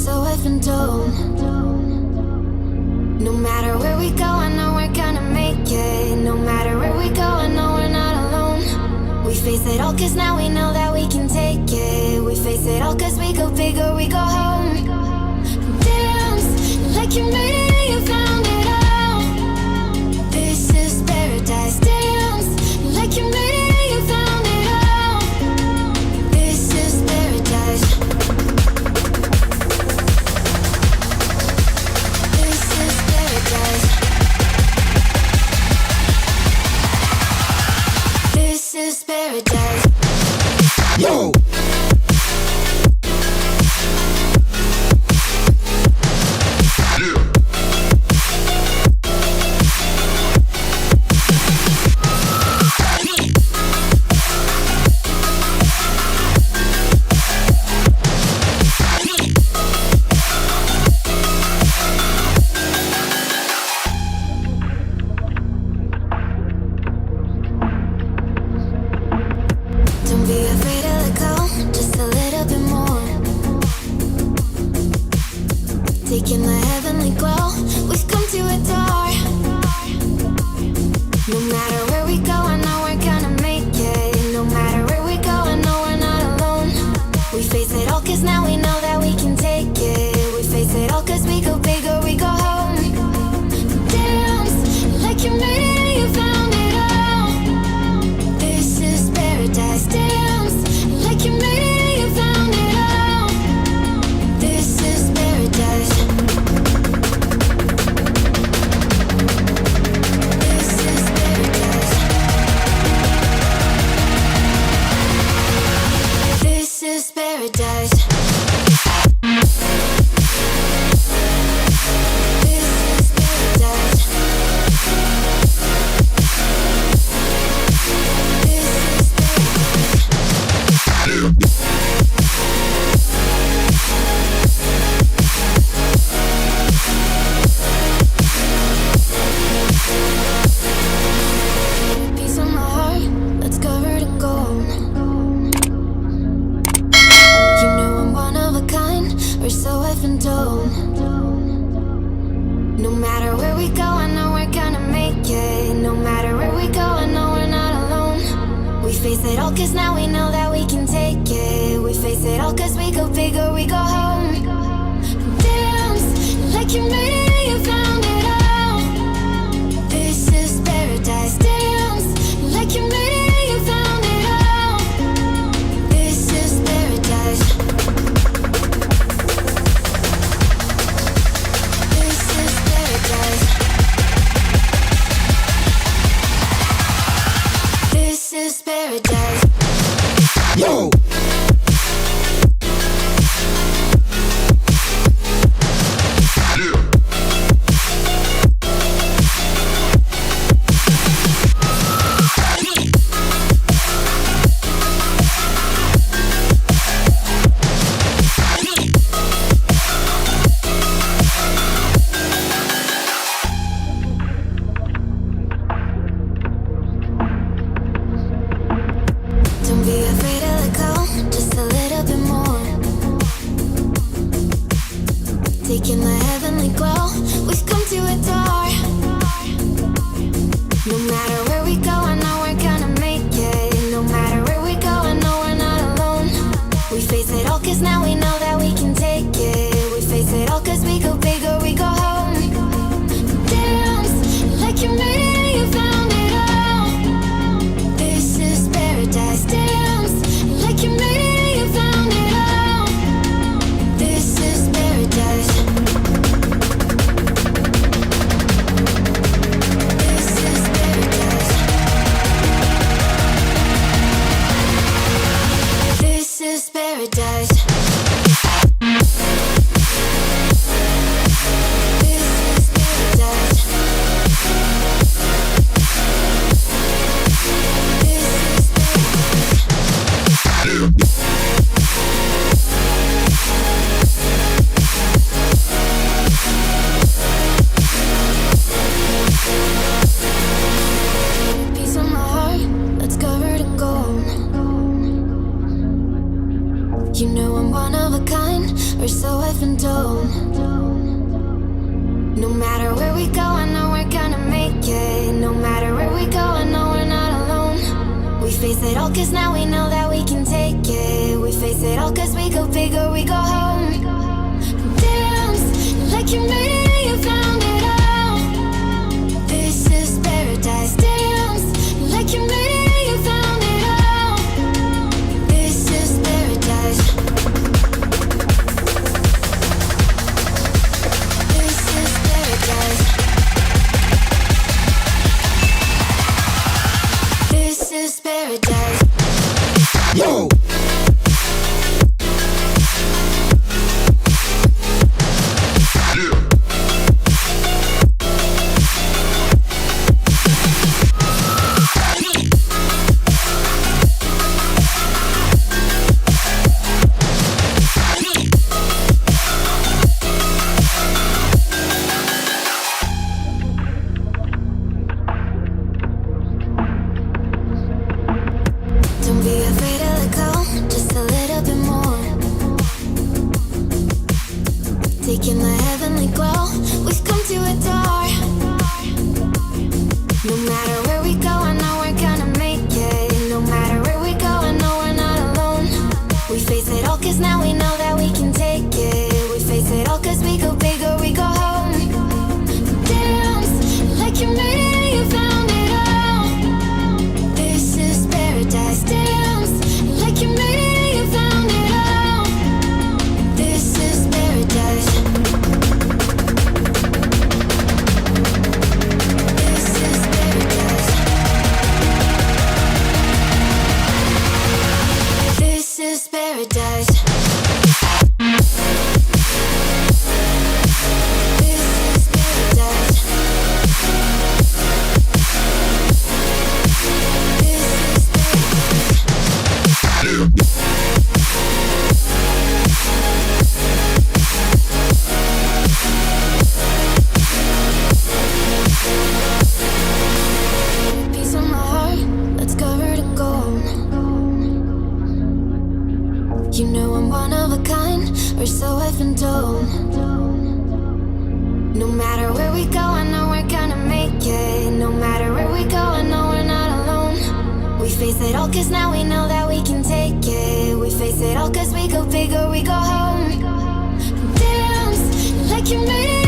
so I've been told. No matter where we go, I know we're gonna make it. No matter where we go, I know we're not alone. We face it all cause now we know that we can take it. We face it all cause we go big or we go home. Dance like you made it and you found it all. This is paradise. Dance like you made it and you found it all. This is paradise. This is paradise. This is paradise. Yo! Don't be afraid to let go, just a little bit more. Taking the heavenly glow, we've come to adore. No matter where we go, I know we're gonna make it. No matter where we go, I know we're not alone. We face it all cause now we know that we can take it. We face it all cause we go big or we go home. Dance like you made it and you found it all. This is paradise. Dance like you made it and you found it all. This is paradise. This is paradise. This is paradise. Piece of my heart that's covered in gold. You know I'm one of a kind, or so I've been told. No matter where we go, I know we're gonna make it. No matter where we go, I know we're not alone. We face it all cause now we know that we can take it. We face it all cause we go big or we go home. Dance like you made it and you found it all. This is paradise. Dance like you made it and you found it all. This is paradise. This is paradise. This is paradise. Yo! Don't be afraid to let go, told. No matter where we go, I know we're gonna make it. No matter where we go, I know we're not alone. We face it all cause now we know that we can take it. We face it all cause we go big or we go home. Dance like you made it, you found it all. This is paradise. Dance like you made it, you found it all. This is paradise. This is paradise. This is paradise. Yo. Don't be afraid to let go, just a little bit more. Taking the heavenly glow, we've come to adore. No matter where we go, I know we're gonna make it. No matter where we go, I know we're not alone. We face it all cause now we know that we can take it. We face it all cause we go big or we go home. Dance like you made it, you found it all. This is paradise. Dance like you made it, you found it all. This is paradise. This is paradise. This is paradise. Piece of my heart that's covered in gold. You know I'm one of a kind, or so I've been told. No matter where we go, I know we're gonna make it. No matter where we go, I know we're not alone. We face it all cause now we know that we can take it. We face it all cause we go big or we go home. Dance like you made it.